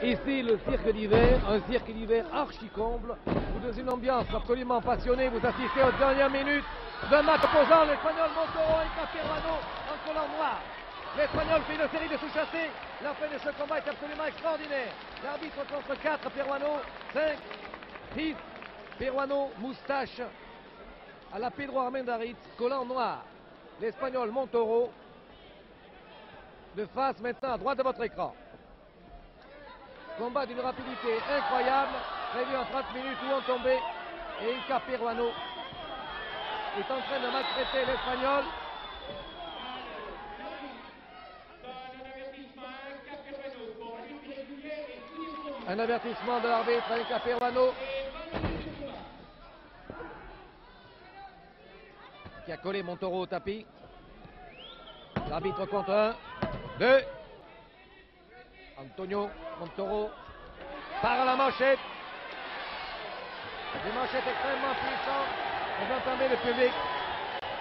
Ici, le cirque d'hiver, un cirque d'hiver archi-comble, où dans une ambiance absolument passionnée, vous assistez aux dernières minutes d'un match opposant l'Espagnol Montoro et Caperuano en collant noir. L'Espagnol fait une série de sous-chassés. La fin de ce combat est absolument extraordinaire. L'arbitre contre 4, Peruano, 5, 6, Peruano, moustache à la Pedro Armendáriz, collant noir. L'Espagnol Montoro, de face maintenant à droite de votre écran. Combat d'une rapidité incroyable, prévu en 30 minutes où on tombait. Et Inca Peruano est en train de maltraiter l'Espagnol. Un avertissement de l'arbitre Inca Peruano qui a collé Montoro au tapis. L'arbitre compte 1, 2. Antonio Montoro part à la manchette. Des manchettes extrêmement puissantes. Vous entendez le public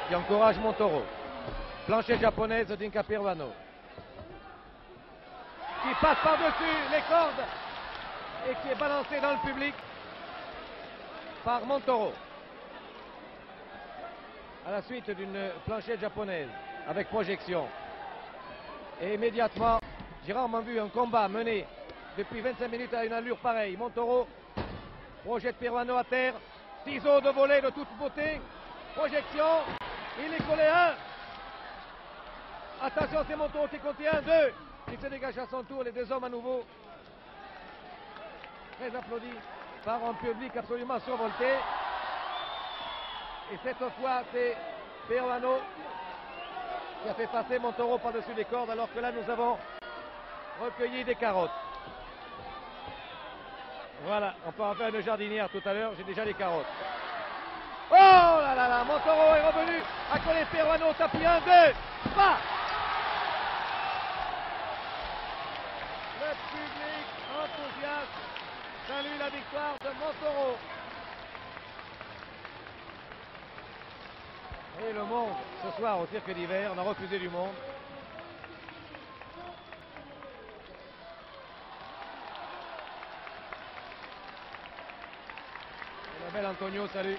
qui encourage Montoro. Planchette japonaise d'Inca Peruano qui passe par-dessus les cordes et qui est balancé dans le public par Montoro. À la suite d'une planchette japonaise avec projection. Et immédiatement, j'ai rarement vu un combat mené depuis 25 minutes à une allure pareille. Montoro projette Peruano à terre. Ciseaux de volée de toute beauté. Projection. Il est collé 1. Attention, c'est Montoro qui contient 2. Il se dégage à son tour. Les deux hommes à nouveau. Très applaudis par un public absolument survolté. Et cette fois, c'est Peruano qui a fait passer Montoro par-dessus les cordes, alors que là, nous avons recueilli des carottes. Voilà, on peut en faire une jardinière tout à l'heure, j'ai déjà les carottes. Oh là là là, Montoro est revenu à coller Peruano au tapis 1, 2, pas. Le public enthousiaste salue la victoire de Montoro. Et le monde, ce soir au cirque d'hiver, on a refusé du monde. Et la belle Antonio salue.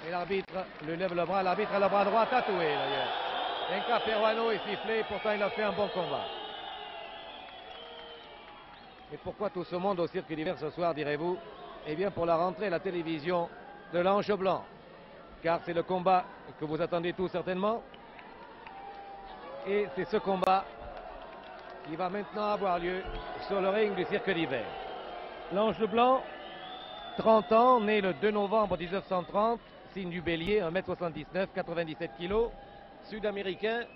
Et l'arbitre lui lève le bras. L'arbitre a le bras droit tatoué d'ailleurs. Inca Peruano est sifflé, pourtant il a fait un bon combat. Et pourquoi tout ce monde au cirque d'hiver ce soir, direz-vous? Eh bien pour la rentrée à la télévision de l'Ange Blanc. Car c'est le combat que vous attendez tous certainement. Et c'est ce combat qui va maintenant avoir lieu sur le ring du cirque d'hiver. L'Ange Blanc, 30 ans, né le 2 novembre 1930, signe du bélier, 1m79, 97 kg, sud-américain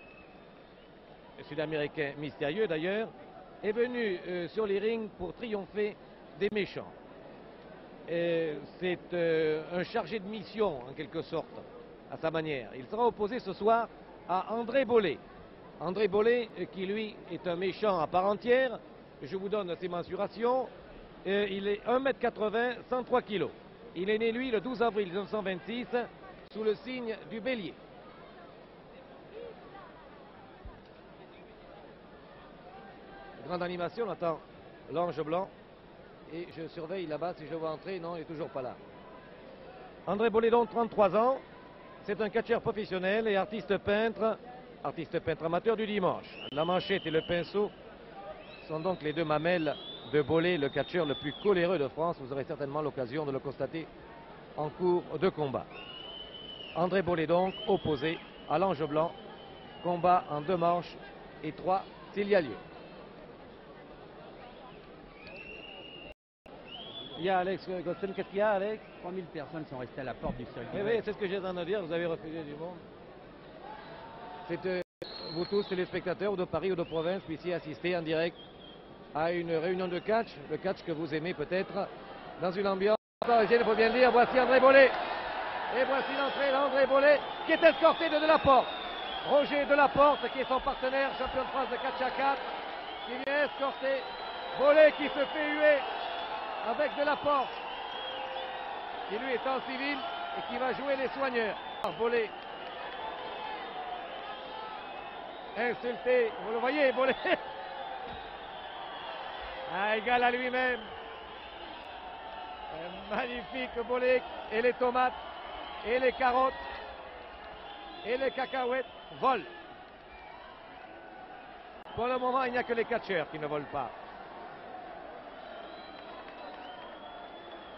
mystérieux d'ailleurs, est venu sur les rings pour triompher des méchants. C'est un chargé de mission en quelque sorte, à sa manière. Il sera opposé ce soir à André Bollet. André Bollet qui lui est un méchant à part entière. Je vous donne ses mensurations. Il est 1m80, 103 kg. Il est né lui le 12 avril 1926 sous le signe du bélier. Grande animation, on attend l'Ange Blanc. Et je surveille là-bas si je vois entrer. Non, il n'est toujours pas là. André Bollet, donc 33 ans. C'est un catcheur professionnel et artiste peintre amateur du dimanche. La manchette et le pinceau sont donc les deux mamelles de Bollet, le catcheur le plus coléreux de France. Vous aurez certainement l'occasion de le constater en cours de combat. André Bollet donc opposé à l'Ange Blanc. Combat en 2 manches et 3 s'il y a lieu. Il y a Alex Gossen, qu'est-ce qu'il y a, Alex? 3000 personnes sont restées à la porte du cirque. Oui, c'est ce que j'ai en train de dire, vous avez refusé du monde. C'est vous tous, téléspectateurs ou de Paris ou de province, puissiez assister en direct à une réunion de catch, le catch que vous aimez peut-être, dans une ambiance parisienne, il faut bien le dire. Voici André Bollet. Et voici l'entrée d'André Bollet, qui est escorté de Delaporte. Roger Delaporte, qui est son partenaire, champion de France de catch à 4, qui vient escorter Bollet qui se fait huer avec Delaporte, qui lui est en civil et qui va jouer les soigneurs. Bollet insulté, vous le voyez, Bollet égal à lui-même. Un magnifique volley. Et les tomates, et les carottes, et les cacahuètes volent. Pour le moment, il n'y a que les catcheurs qui ne volent pas.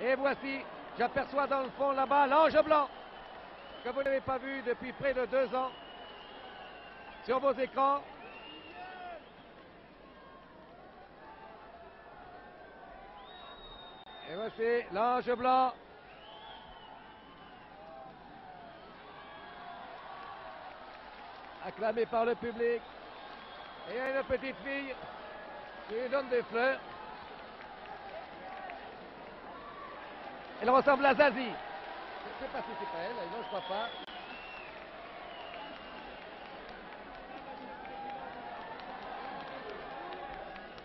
Et voici, j'aperçois dans le fond là-bas l'ange blanc, que vous n'avez pas vu depuis près de 2 ans sur vos écrans. Et voici l'ange blanc. Acclamé par le public. Et il y a une petite fille qui lui donne des fleurs. Elle ressemble à Zazie. Je ne sais pas si c'est pas elle, non, je crois pas.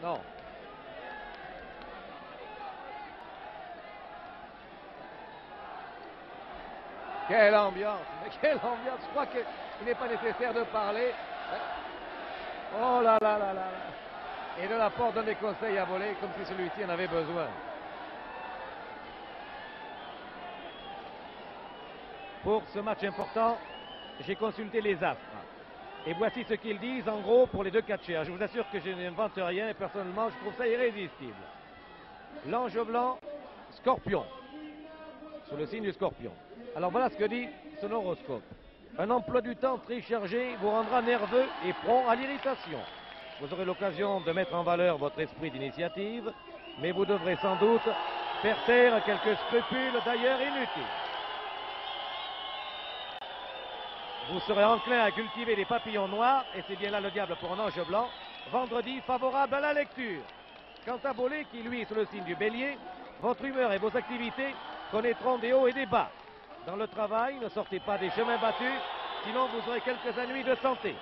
Non. Quelle ambiance, mais quelle ambiance. Je crois qu'il n'est pas nécessaire de parler. Oh là là là là là. Et de la porte donne des conseils à voler comme si celui-ci en avait besoin. Pour ce match important, j'ai consulté les astres. Et voici ce qu'ils disent en gros pour les deux catcheurs. Je vous assure que je n'invente rien et personnellement je trouve ça irrésistible. L'ange blanc, scorpion, sous le signe du scorpion. Alors voilà ce que dit son horoscope. Un emploi du temps très chargé vous rendra nerveux et prompt à l'irritation. Vous aurez l'occasion de mettre en valeur votre esprit d'initiative, mais vous devrez sans doute faire taire quelques scrupules d'ailleurs inutiles. Vous serez enclin à cultiver des papillons noirs, et c'est bien là le diable pour un ange blanc. Vendredi, favorable à la lecture. Quant à Bollé, qui lui est sous le signe du bélier, votre humeur et vos activités connaîtront des hauts et des bas. Dans le travail, ne sortez pas des chemins battus, sinon vous aurez quelques ennuis de santé.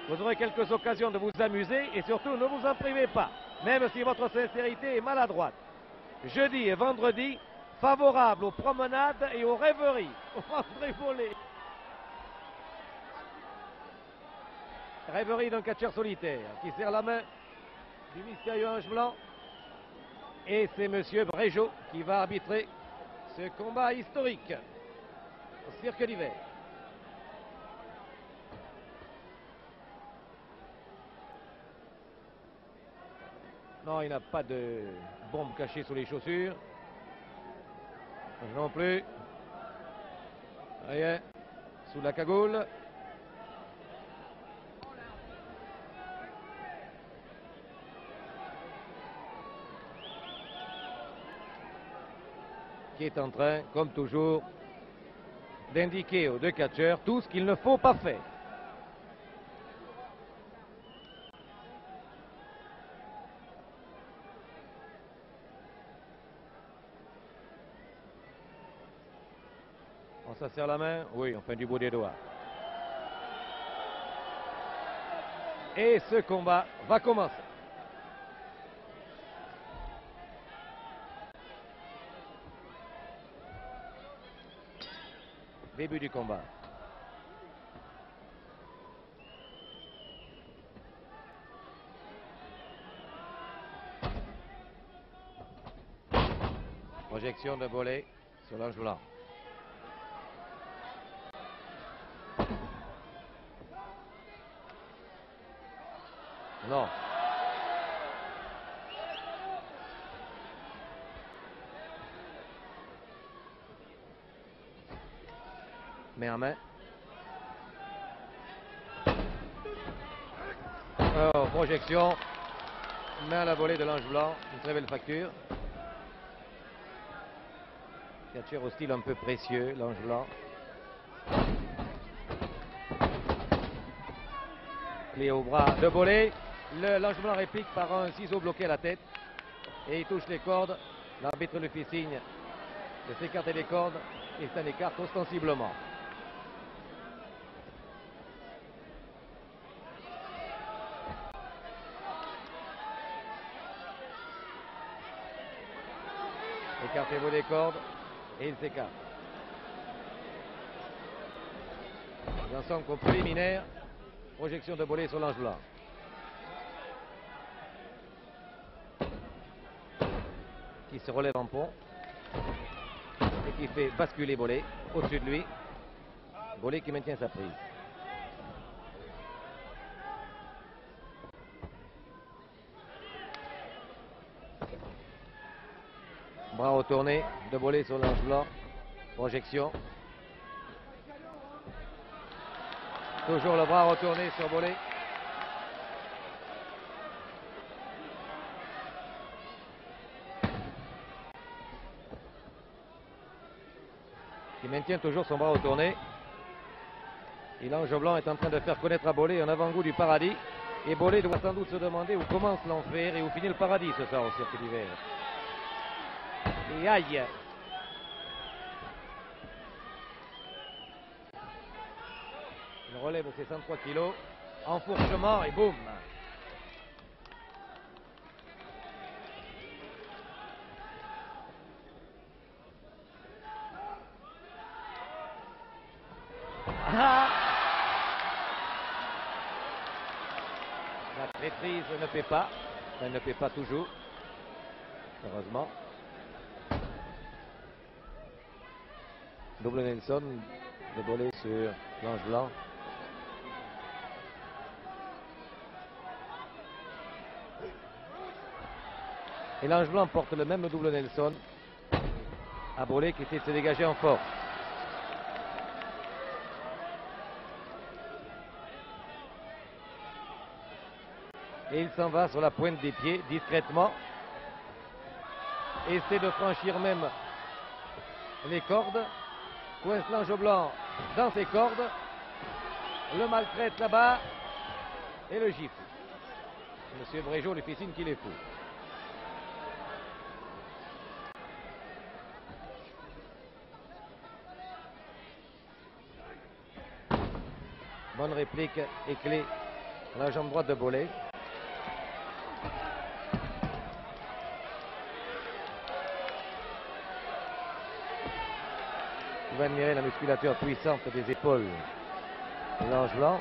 Vous aurez quelques occasions de vous amuser et surtout ne vous en privez pas, même si votre sincérité est maladroite. Jeudi et vendredi, favorables aux promenades et aux rêveries. André Bollé. Rêverie d'un catcheur solitaire qui serre la main du mystérieux ange blanc. Et c'est monsieur Bréjot qui va arbitrer ce combat historique au cirque d'hiver. Non, il n'a pas de bombe cachée sous les chaussures. Non plus. Rien. Sous la cagoule. Qui est en train, comme toujours, d'indiquer aux deux catcheurs tout ce qu'il ne faut pas faire. On se serre la main? Oui, on fait du bout des doigts. Et ce combat va commencer. Début du combat. Projection de Bollé sur l'ange blanc. Non. Mais en main. Alors, projection. Main à la volée de l'ange blanc. Une très belle facture. Catcheur au style un peu précieux, l'ange blanc. Clé au bras de Bollé. L'ange blanc réplique par un ciseau bloqué à la tête. Et il touche les cordes. L'arbitre lui fait signe de s'écarter les cordes. Et ça l'écarte ostensiblement. Écartez-vous des cordes et il s'écarte. Nous en sommes qu'au préliminaire. Projection de Bollé sur l'ange blanc. qui se relève en pont et qui fait basculer Bollé au-dessus de lui. Bollé qui maintient sa prise. Bras retourné de Bollé sur l'ange blanc. Projection. Toujours le bras retourné sur Bollé. Qui maintient toujours son bras retourné. Et l'ange blanc est en train de faire connaître à Bollé un avant-goût du paradis. Et Bollé doit sans doute se demander où commence l'enfer et où finit le paradis ce soir au circuit d'hiver. Et aïe! Il relève ses 103 kilos. Enfourchement et boum! Ah! La maîtrise ne paie pas. Elle ne paie pas toujours. Heureusement. Double Nelson de Bollé sur l'ange blanc. Et l'ange blanc porte le même double Nelson à Bollé qui essaie de se dégager en force. Et il s'en va sur la pointe des pieds discrètement. Essaie de franchir même les cordes. Coince l'ange blanc dans ses cordes. Le maltraite là-bas. Et le gifle. Monsieur Bréjot lui fait signe qu'il est fou. Bonne réplique et clé à la jambe droite de Bollé. Vous va admirer la musculature puissante des épaules de l'ange blanc.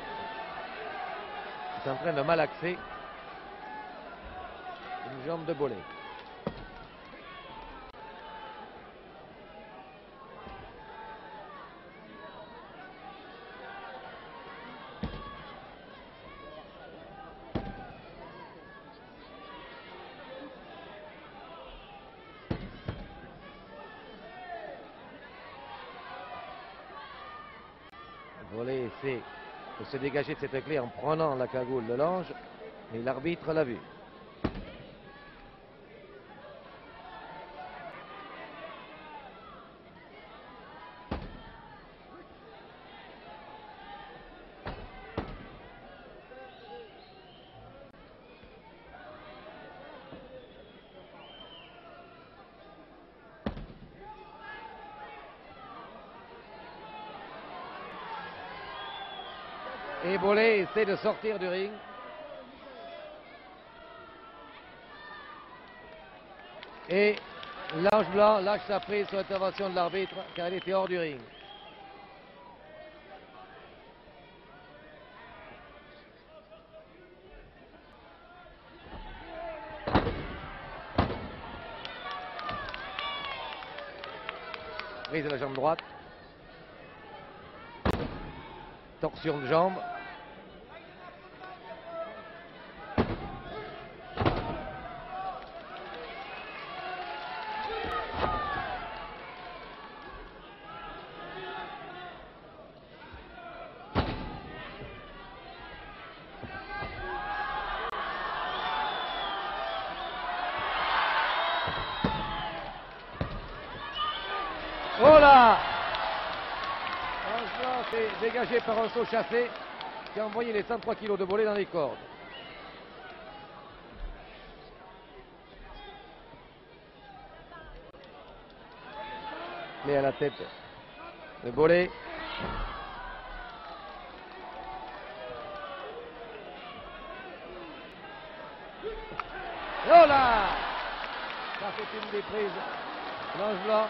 Il est en train de malaxer une jambe de Bollé. Bollé essaie de se dégager de cette clé en prenant la cagoule de l'ange, mais l'arbitre l'a vu. Et Bollé essaie de sortir du ring. Et l'ange blanc lâche sa prise sur l'intervention de l'arbitre car il était hors du ring. Prise de la jambe droite. Torsion de jambe. Oh là! L'ange blanc s'est dégagé par un saut chassé qui a envoyé les 103 kilos de Bollé dans les cordes. Clé à la tête de Bollé. Oh là! Ça fait une des prises. L'ange blanc.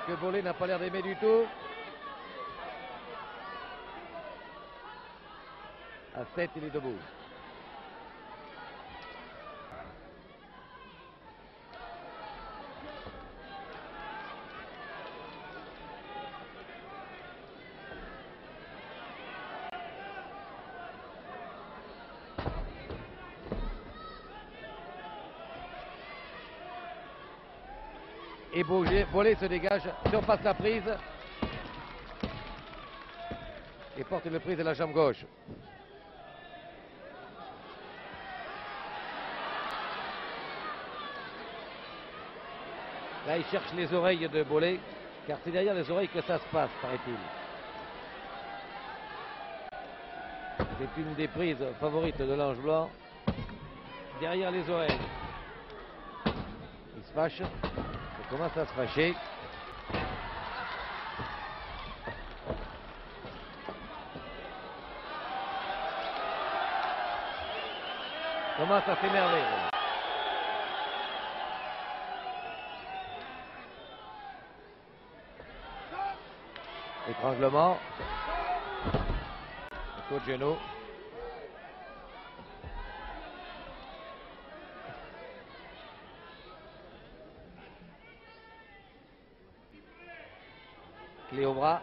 Que Bollé n'a pas l'air d'aimer du tout. À 7, il est debout. Et Bollé se dégage, surpasse la prise. Et porte une prise de la jambe gauche. Là, il cherche les oreilles de Bollé, car c'est derrière les oreilles que ça se passe, paraît-il. C'est une des prises favorites de l'Ange Blanc. Derrière les oreilles. Il se fâche. Il commence à se fâcher. Il commence à s'énerver. Étranglement. Coup de genou. Clé au bras.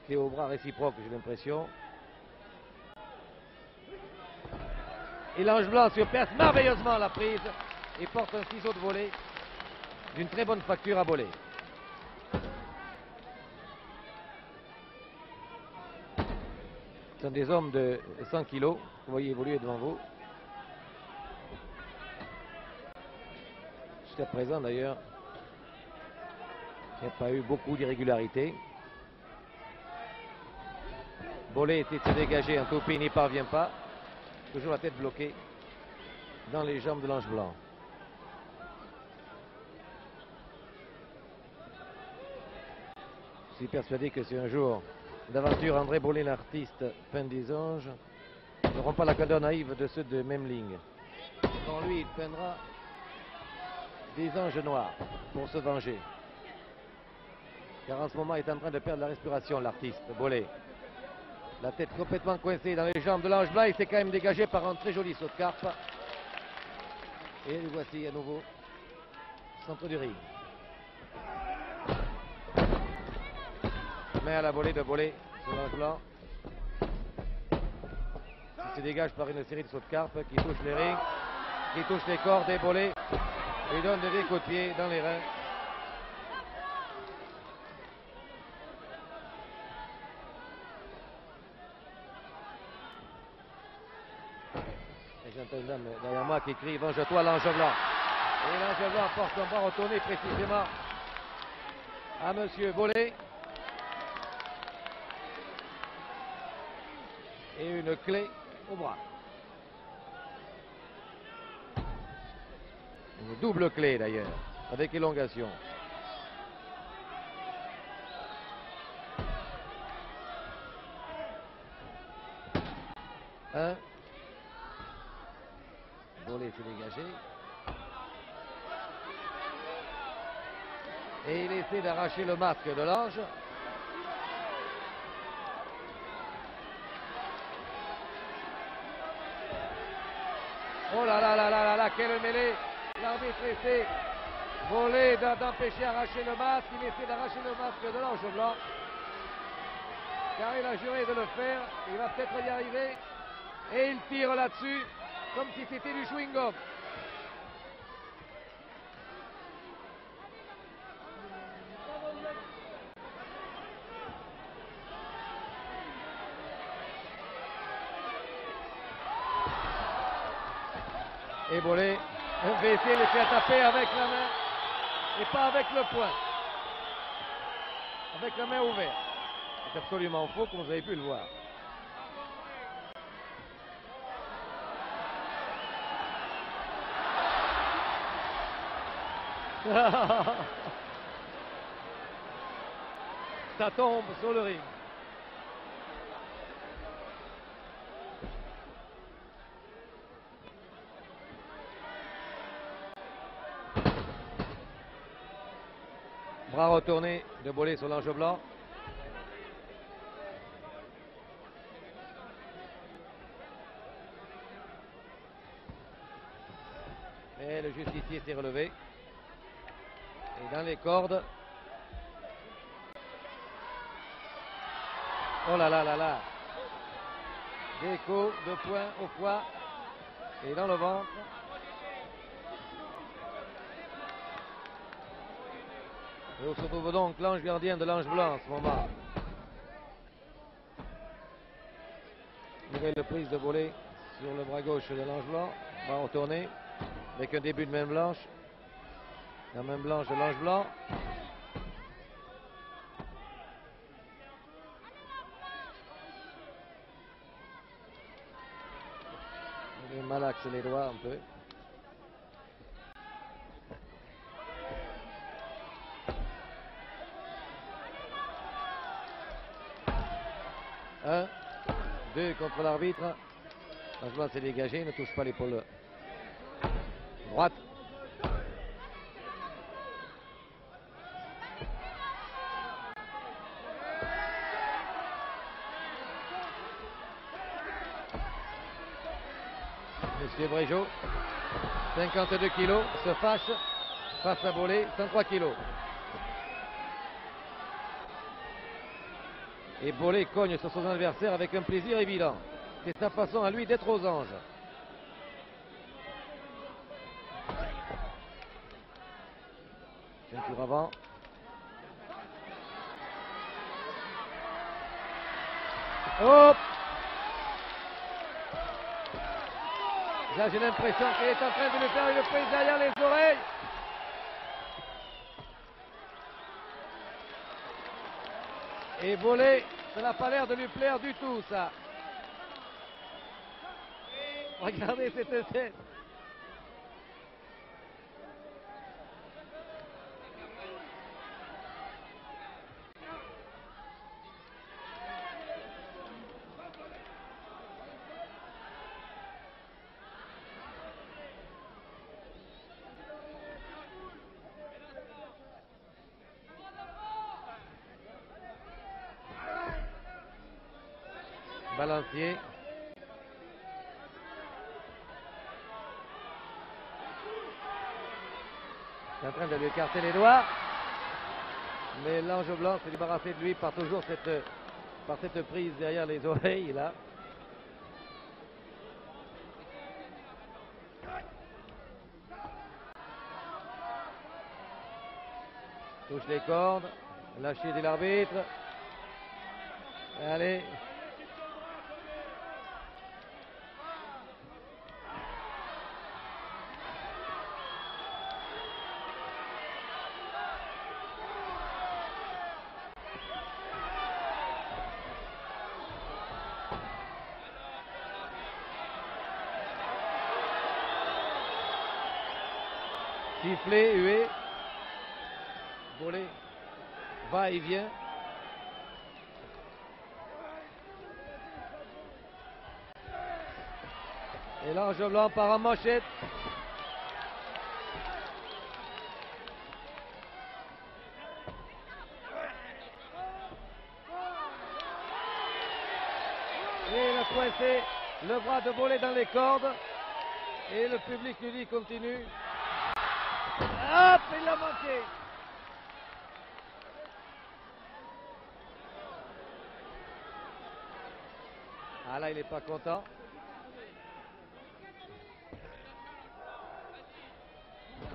Clé au bras réciproque, j'ai l'impression. Et l'Ange Blanc surperce merveilleusement la prise et porte un ciseau de volée d'une très bonne facture à Bollé. Ce sont des hommes de 100 kilos, vous voyez évoluer devant vous. Jusqu'à présent d'ailleurs, il n'y a pas eu beaucoup d'irrégularités. Bollé essaie de se dégager, un toupé n'y parvient pas. Toujours la tête bloquée dans les jambes de l'Ange Blanc. Je suis persuadé que si un jour d'aventure André Bollé, l'artiste peint des anges, n'auront pas la candeur naïve de ceux de même ligne. Quand lui, il peindra des anges noirs pour se venger. Car en ce moment, il est en train de perdre la respiration, l'artiste Bollé. La tête complètement coincée dans les jambes de l'Ange Blanc. Il s'est quand même dégagé par un très joli saut de carpe. Et le voici à nouveau, centre du ring. Main à la volée de Bollé sur l'Ange Blanc. Il se dégage par une série de sauts de carpe qui touchent les rings, qui touchent les cordes et Bollé lui donne des coups de pied dans les reins. J'entends une dame derrière moi qui crie « Venge-toi l'Ange Blanc ». Et l'Ange Blanc porte son bras retourné précisément à Monsieur Bollé. Et une clé au bras. Une double clé d'ailleurs, avec élongation. Un. Bollé s'est dégagé. Et il essaie d'arracher le masque de l'ange. Oh là là là là là là, quelle mêlée! L'arbitre essaie, Bollé d'empêcher d'arracher le masque. Il essaie d'arracher le masque de l'Ange Blanc. Car il a juré de le faire. Il va peut-être y arriver. Et il tire là-dessus comme si c'était du chewing-gum. Et Bollé va essayer de les faire taper avec la main et pas avec le poing. Avec la main ouverte. C'est absolument faux, comme vous avez pu le voir. Ça tombe sur le ring. Bras retourné de Bollé sur l'Ange Blanc. Et le justicier s'est relevé. Et dans les cordes. Oh là là là là. Des coups de poing au foie et dans le ventre. Et on se trouve donc l'ange gardien de l'ange blanc en ce moment. Nouvelle prise de volley sur le bras gauche de l'ange blanc. Va retourner avec un début de main blanche. La main blanche de l'ange blanc. Il a mal axé les doigts un peu. Un, deux contre l'arbitre. L'ange blanc s'est dégagé, il ne touche pas l'épaule droite. Monsieur Brégeot, 52 kilos, se fâche face à Bollé, 103 kilos. Et Bollé cogne sur son adversaire avec un plaisir évident. C'est sa façon à lui d'être aux anges. Ceinture avant. Hop! Là, j'ai l'impression qu'il est en train de lui faire une prise derrière les oreilles. Et Bollé, ça n'a pas l'air de lui plaire du tout, ça. Regardez cette scène. Balancier. Il est en train de lui écarter les doigts. Mais l'ange blanc s'est débarrassé de lui par cette prise derrière les oreilles là. Touche les cordes. Lâché de l'arbitre. Allez. Sifflé, hué. Bollé va et vient. Et l'ange blanc part en manchette. Et il a coincé le bras de Bollé dans les cordes. Et le public lui dit continue. Hop, il l'a manqué. Ah là, il n'est pas content.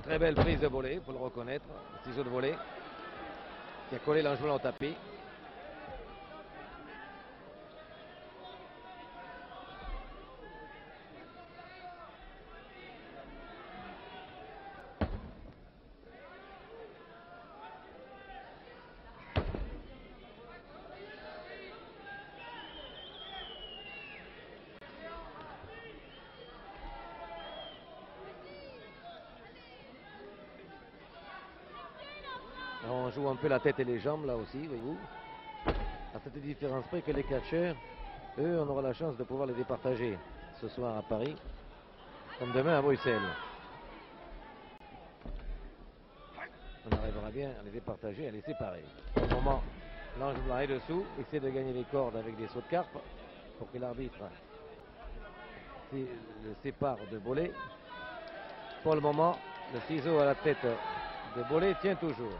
Très belle prise de Bollé, il faut le reconnaître. Le ciseau de Bollé qui a collé l'ange blanc au tapis. On joue un peu la tête et les jambes là aussi, voyez-vous. À cette différence près que les catcheurs, eux, on aura la chance de pouvoir les départager ce soir à Paris, comme demain à Bruxelles. On arrivera bien à les départager, à les séparer. Pour le moment, l'ange blanc est dessous, essaie de gagner les cordes avec des sauts de carpe pour que l'arbitre le sépare de Bollé. Pour le moment, le ciseau à la tête de Bollé tient toujours.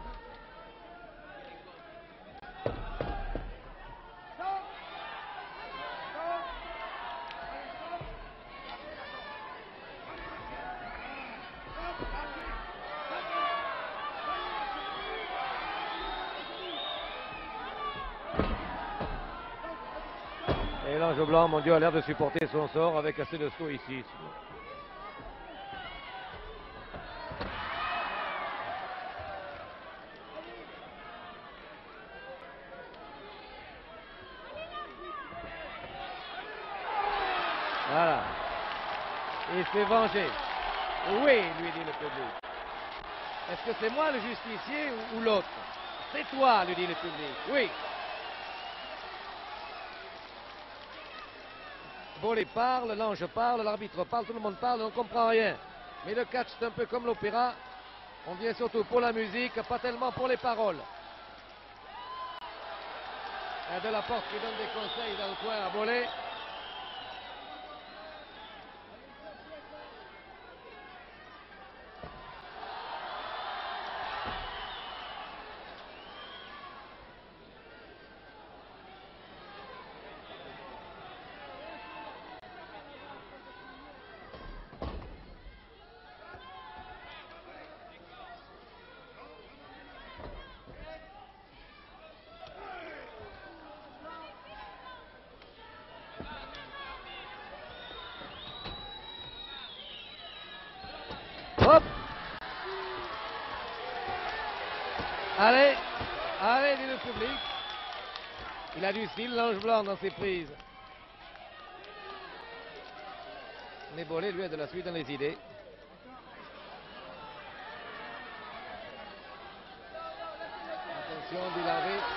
Et l'ange blanc, mon Dieu, a l'air de supporter son sort avec assez de stoïcisme. Voilà. Il s'est vengé. Oui, lui dit le public. Est-ce que c'est moi le justicier ou l'autre? C'est toi, lui dit le public. Oui. Bollé parle, l'ange parle, l'arbitre parle, tout le monde parle, on ne comprend rien. Mais le catch, c'est un peu comme l'opéra. On vient surtout pour la musique, pas tellement pour les paroles. Et de la Porte qui donne des conseils dans le coin à Bollé. Hop! Allez, allez, dit le public. Il a du style, l'ange blanc, dans ses prises. Mais Bollé, lui, a de la suite dans les idées. Attention, dit l'arbitre.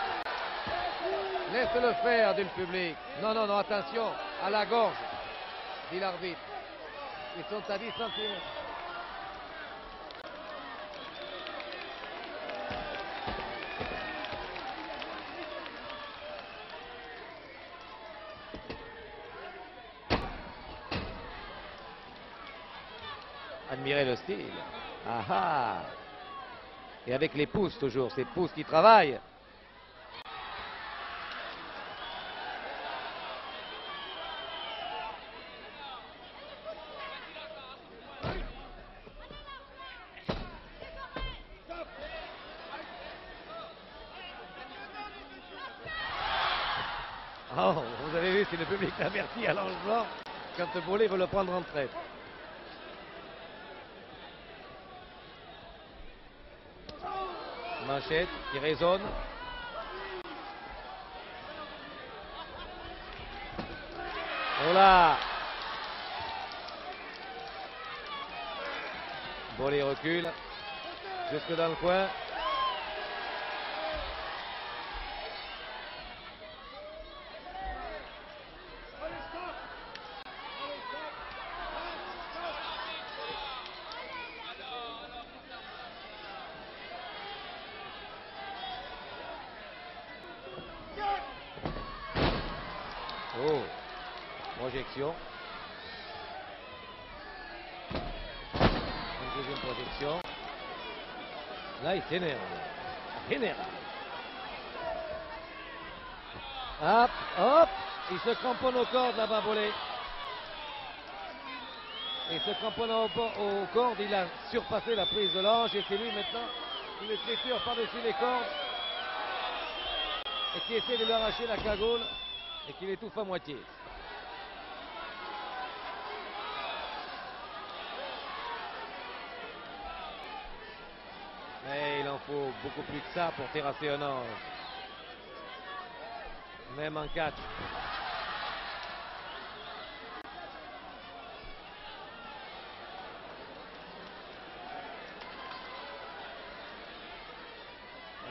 Laisse-le faire, dit le public. Non, non, non, attention, à la gorge, dit l'arbitre. Ils sont à 10 centimètres. Admirez le style. Ah ah. Et avec les pouces toujours, ces pouces qui travaillent. Oh, vous avez vu si le public avertit à l'ange blanc quand Bollé veut le prendre en traite. Manchette qui résonne. Oh là! Bollé recule jusque dans le coin. Oh, projection. Une deuxième projection. Là, il s'énerve. Énerve. Hop, hop. Il se cramponne aux cordes là-bas, Bollé. Il se cramponne aux cordes. Il a surpassé la prise de l'ange. Et c'est lui maintenant qui le triture par-dessus les cordes. Et qui essaie de lui arracher la cagoule. Et qui l'étouffe à moitié. Mais il en faut beaucoup plus que ça pour terrasser un ange. Même en catch.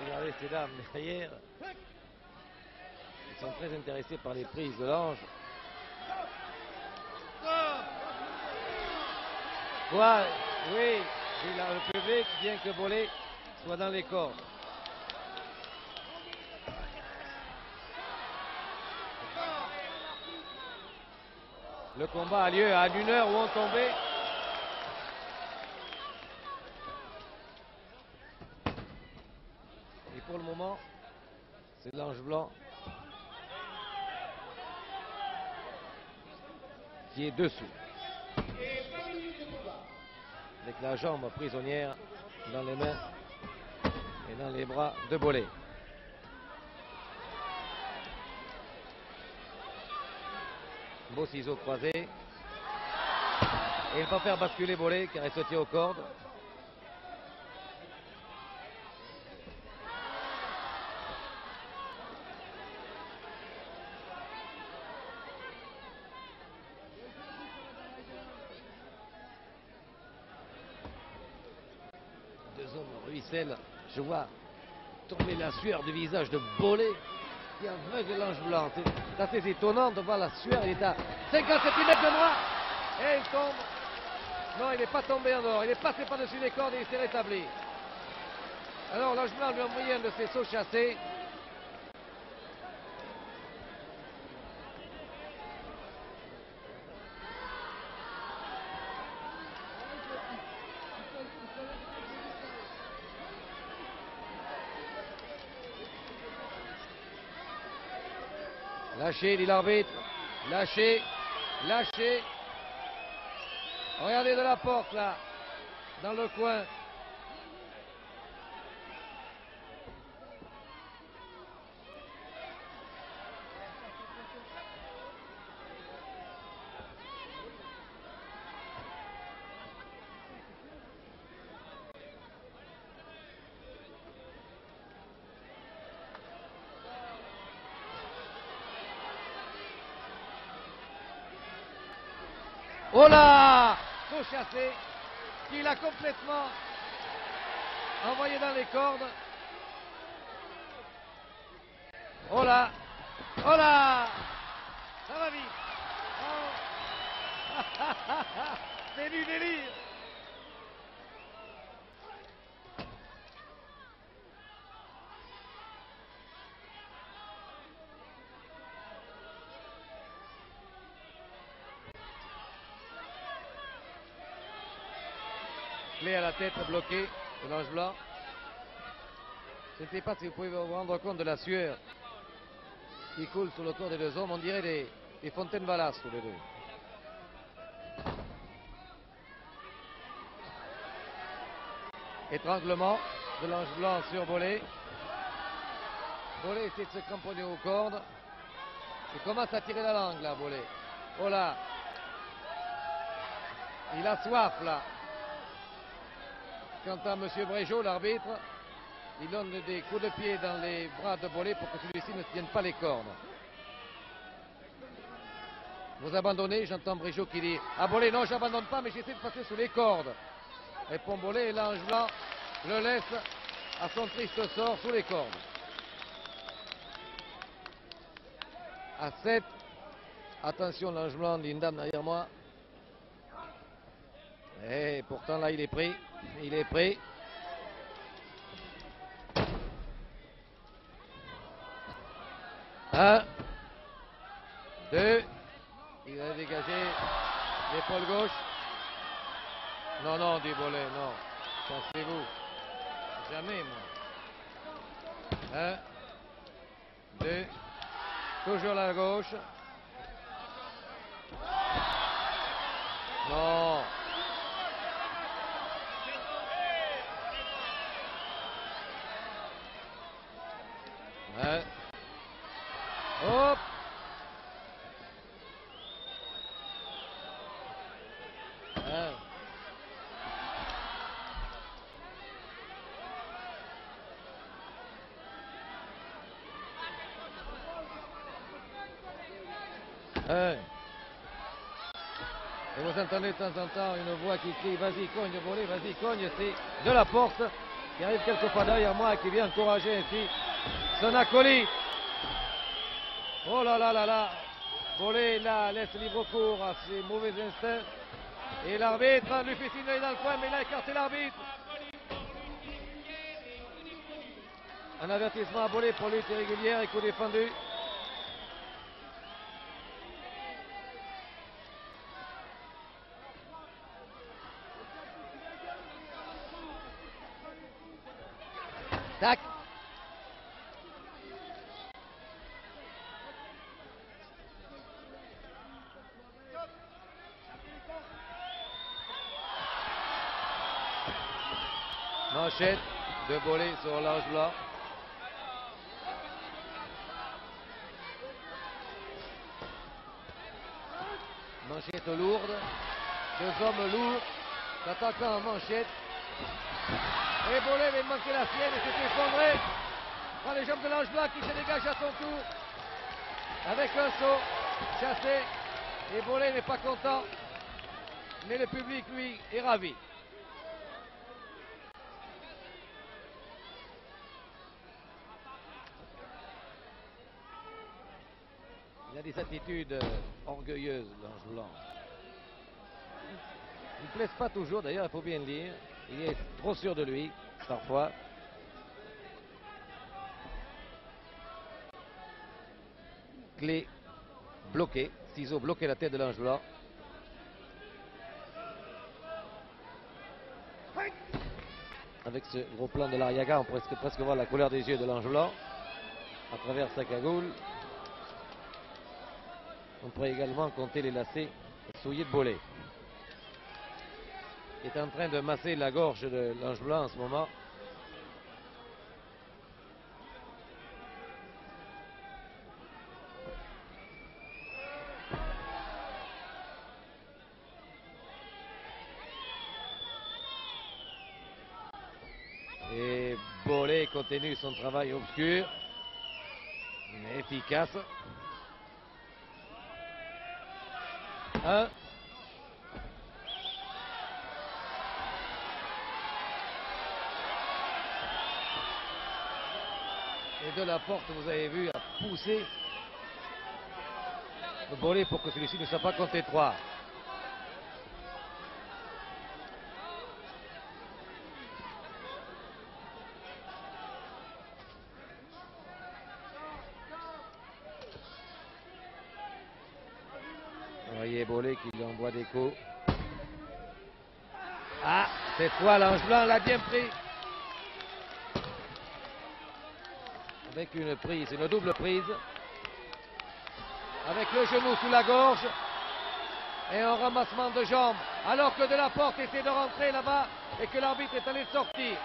Regardez ces dames derrière. Ils sont très intéressés par les prises de l'ange. Ouais, oui, dit le public, bien que Bollé soit dans les cordes. Le combat a lieu à 1 heure où on tombait. Et pour le moment, c'est l'ange blanc qui est dessous. Avec la jambe prisonnière dans les mains et dans les bras de Bollé. Beau ciseau croisé. Et il va faire basculer Bollé car il se tient aux cordes. Deux hommes ruissellent. Je vois tomber la sueur du visage de Bollé qui aveugle l'Ange Blanc. C'est assez étonnant de voir la sueur. Il est à 50 cm de moi. Et il tombe. Non, il n'est pas tombé en dehors. Il est passé par-dessus les cordes et il s'est rétabli. Alors l'Ange Blanc lui a envoyé un de ses sauts chassés. Lâchez, dit l'arbitre. Lâchez. Lâchez. Regardez de la porte là. Dans le coin. Oh là! Saut chassé, qu'il a complètement envoyé dans les cordes. Oh là! Oh là! Ça va vite! Oh. C'est du délire! Clé à la tête bloquée de l'Ange Blanc. Je ne sais pas si vous pouvez vous rendre compte de la sueur qui coule sur le corps des deux hommes. On dirait des fontaines Valas tous les deux. Étranglement de l'Ange Blanc sur Bollé. Bollé essaie de se cramponner aux cordes. Il commence à tirer la langue là, Bollé. Oh là! Il a soif là. Quant à M. Bréjot, l'arbitre, il donne des coups de pied dans les bras de Bollé pour que celui-ci ne tienne pas les cordes. Vous abandonnez, j'entends Bréjot qui dit « Ah Bollé, non, j'abandonne pas, mais j'essaie de passer sous les cordes. » Répond Bollé et l'Ange Blanc le laisse à son triste sort sous les cordes. À 7, attention, l'Ange Blanc dit une dame derrière moi. Et pourtant là, il est pris. Il est pris. Un, deux. Il a dégagé l'épaule gauche. Non, non, dit Bollé, non. Pensez-vous. Jamais, moi. Un, deux. Toujours la gauche. Non. Ouais. Hop. Ouais. Ouais. Et vous entendez de temps en temps une voix qui crie « Vas-y, cogne, Bollé, vas-y, cogne ». C'est de la porte qui arrive quelquefois derrière moi et qui vient encourager ainsi son acolyte. Oh là là là là. Bollé là laisse libre cours à ses mauvais instincts. Et l'arbitre lui fait signe d'aller dans le coin, mais il a écarté l'arbitre. Un avertissement à Bollé pour lutte irrégulière et coup défendu. Tac. Manchette de Bollé sur l'Ange Blanc. Manchette lourde. Deux hommes lourds. L'attaquant en manchette. Et Bollé vient de manquer la sienne et s'est effondré dans les jambes de l'Ange Blanc qui se dégage à son tour. Avec un saut chassé. Et Bollé n'est pas content. Mais le public, lui, est ravi. Il a des attitudes orgueilleuses, l'Ange Blanc. Il ne plaise pas toujours, d'ailleurs, il faut bien le dire. Il est trop sûr de lui, parfois. Clé bloquée, ciseaux bloqué la tête de l'Ange Blanc. Avec ce gros plan de l'Ariaga, on peut presque voir la couleur des yeux de l'Ange Blanc à travers sa cagoule. On pourrait également compter les lacets souillés de Bollé. Il est en train de masser la gorge de l'Ange Blanc en ce moment. Et Bollé continue son travail obscur, mais efficace. 1. Et de la porte, vous avez vu, a poussé le Bollé pour que celui-ci ne soit pas compté 3. Vous voyez Bollé qui lui envoie des coups. Ah, cette fois l'Ange Blanc l'a bien pris. Avec une prise, une double prise. Avec le genou sous la gorge. Et un ramassement de jambes. Alors que de la porte essaie de rentrer là-bas et que l'arbitre est allé sortir.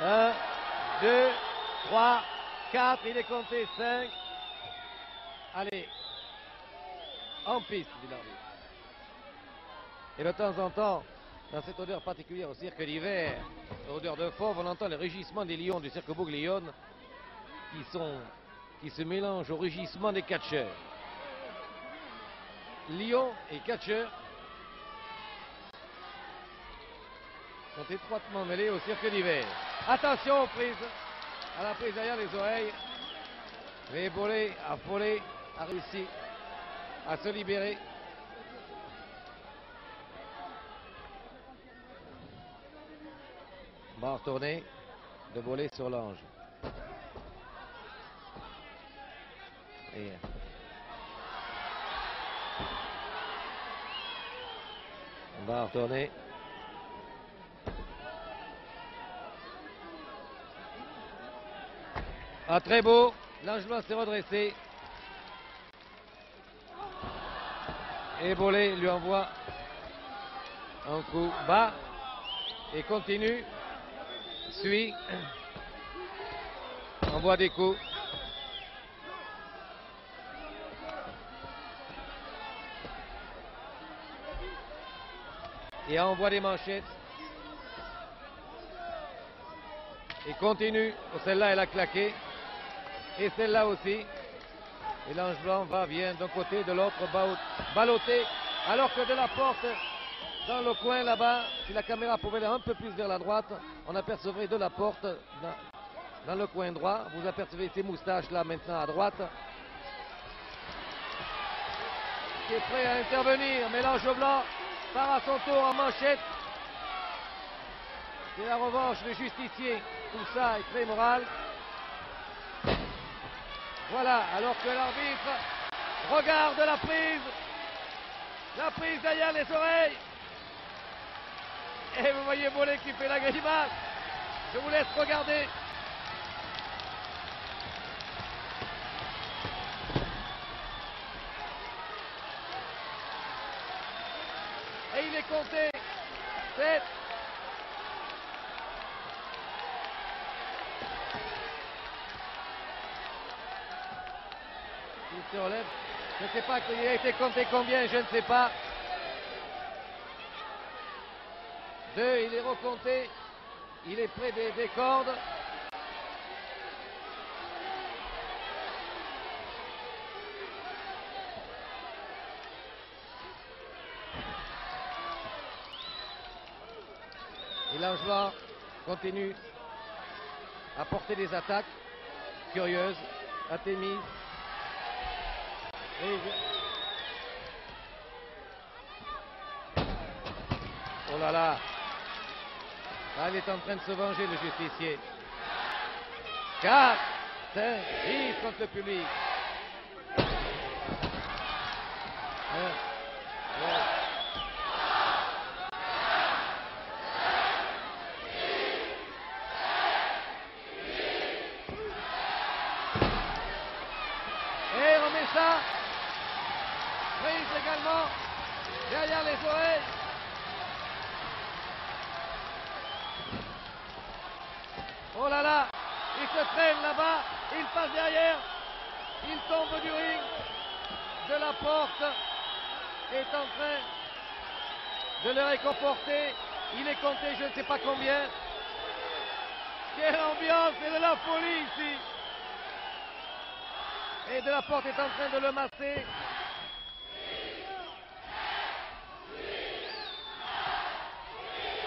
Un, 2, 3, 4, il est compté 5. Allez, en piste, dit l'arbitre. Et de temps en temps, dans cette odeur particulière au cirque d'hiver, odeur de fauve, on entend le rugissement des lions du cirque Bouglione qui se mélangent au rugissement des catcheurs. Lions et catcheurs sont étroitement mêlés au cirque d'hiver. Attention aux prises, à la prise derrière les oreilles. Mais Bollé, affolé, a réussi à se libérer. Va retourner de Bollé sur l'Ange. Et on va retourner. Ah, très beau. L'Ange Blanc s'est redressé. Et Bollé lui envoie un coup bas. Et continue. Suit. Envoie des coups. Et envoie des manchettes. Et continue. Celle-là, elle a claqué. Et celle-là aussi. Et l'Ange Blanc vient d'un côté, de l'autre, balloter. Alors que de la porte, dans le coin là-bas, si la caméra pouvait aller un peu plus vers la droite, on apercevrait de la porte, dans le coin droit. Vous apercevez ces moustaches là maintenant à droite. Qui est prêt à intervenir. Mais l'Ange Blanc part à son tour en manchette. C'est la revanche de justicier. Tout ça est très moral. Voilà, alors que l'arbitre regarde la prise derrière les oreilles. Et vous voyez Bollé qui fait la grimace. Je vous laisse regarder. Et il été compté. 7. Il se relève. Je ne sais pas, il a été compté combien, je ne sais pas. 2, il est recompté. Il est près des cordes. Et Langevin continue à porter des attaques curieuses à Témis. Oh là là. Ah, il est en train de se venger, le justicier. 4, 5, 10 contre le public. 1, 2. Et on met ça. Prise également derrière les oreilles. Oh là là, il se traîne là-bas, il passe derrière, il tombe du ring. De la Porte est en train de le réconforter. Il est compté je ne sais pas combien. Quelle ambiance et de la folie ici. Et de la Porte est en train de le masser.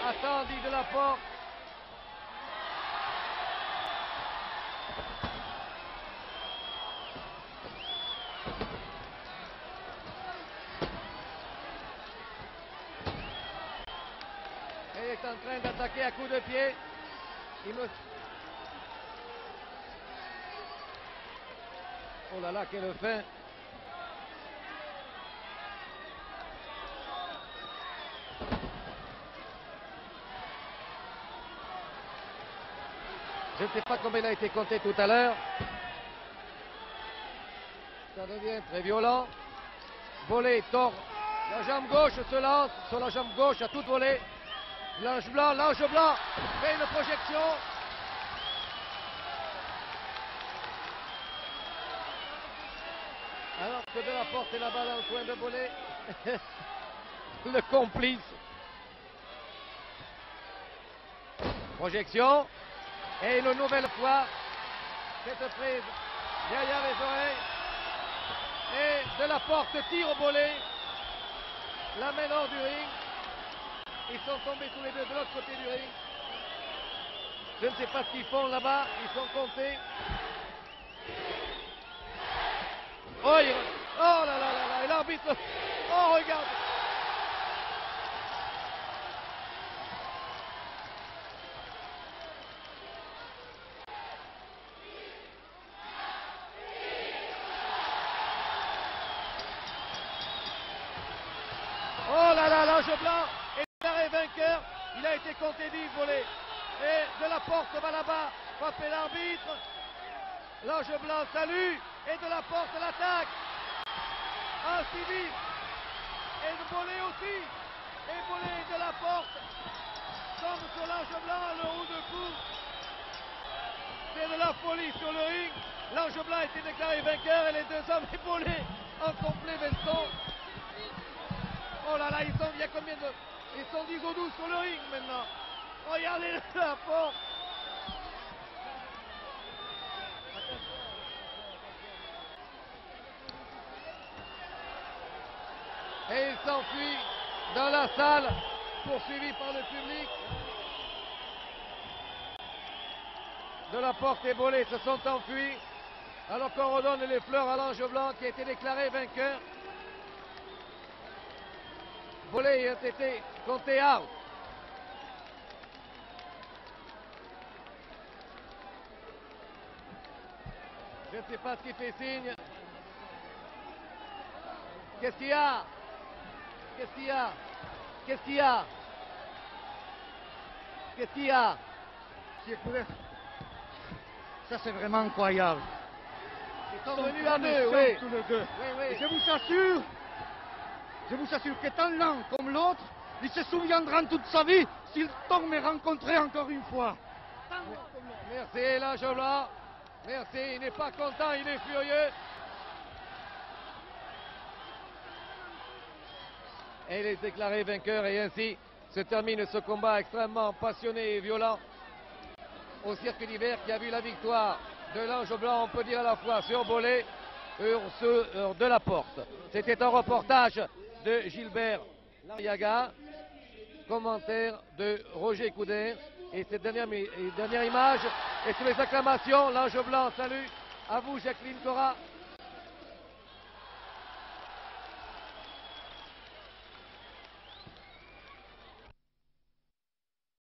Attends, dit de la Porte. Il est en train d'attaquer à coups de pied. Oh là là, quelle fin. Je ne sais pas combien il a été compté tout à l'heure. Ça devient très violent. Volée, tord. La jambe gauche se lance sur la jambe gauche à toute volée. L'ange blanc fait une projection. Alors que de la Porte est là-bas dans le coin de Bollé. Le complice. Projection. Et une nouvelle fois, cette prise derrière les oreilles. Et de la Porte tire au Bollé. L'amène hors du ring. Ils sont tombés tous les deux de l'autre côté du ring. Je ne sais pas ce qu'ils font là-bas. Ils sont comptés. Oh, oh là là là là. Et l'arbitre. Oh, regarde. Oh là là, l'ange blanc est déclaré vainqueur. Il a été compté 10 volets. Et de la Porte va là-bas frapper l'arbitre. L'ange blanc salue. Et de la Porte l'attaque. En civil. Et de Bollé aussi. Et Bollé de la Porte tombe sur l'ange blanc, le haut de cou. C'est de la folie sur le ring. L'ange blanc a été déclaré vainqueur et les deux hommes et Bollé en complet veston. Oh là là, il y a combien de... Ils sont 10 au 12 sur le ring maintenant. Regardez la Porte. Et il s'enfuit dans la salle, poursuivi par le public. De la Porte et Bollé se sont enfuis, alors qu'on redonne les fleurs à l'ange blanc qui a été déclaré vainqueur. Bollé a été compté out. Je ne sais pas ce qui fait signe. Qu'est-ce qu'il y a? Qu'est-ce qu'il y a? Qu'est-ce qu'il y a? Qu'est-ce qu'il y a? Ça, c'est vraiment incroyable. Ils sont venus à deux, oui. Tous les deux. Oui, oui. Et je vous assure que tant l'un comme l'autre Il se souviendra toute sa vie s'il tombe me rencontrer encore une fois. Merci l'Ange Blanc. Merci, il n'est pas content, il est furieux. Et il est déclaré vainqueur et ainsi se termine ce combat extrêmement passionné et violent au circuit d'hiver qui a vu la victoire de l'Ange Blanc, on peut dire à la fois sur Bollé et sur de la Porte. C'était un reportage de Gilbert Lariaga, commentaire de Roger Coudert. Et cette dernière image, et sous les acclamations, l'Ange Blanc, salut à vous Jacqueline Cora.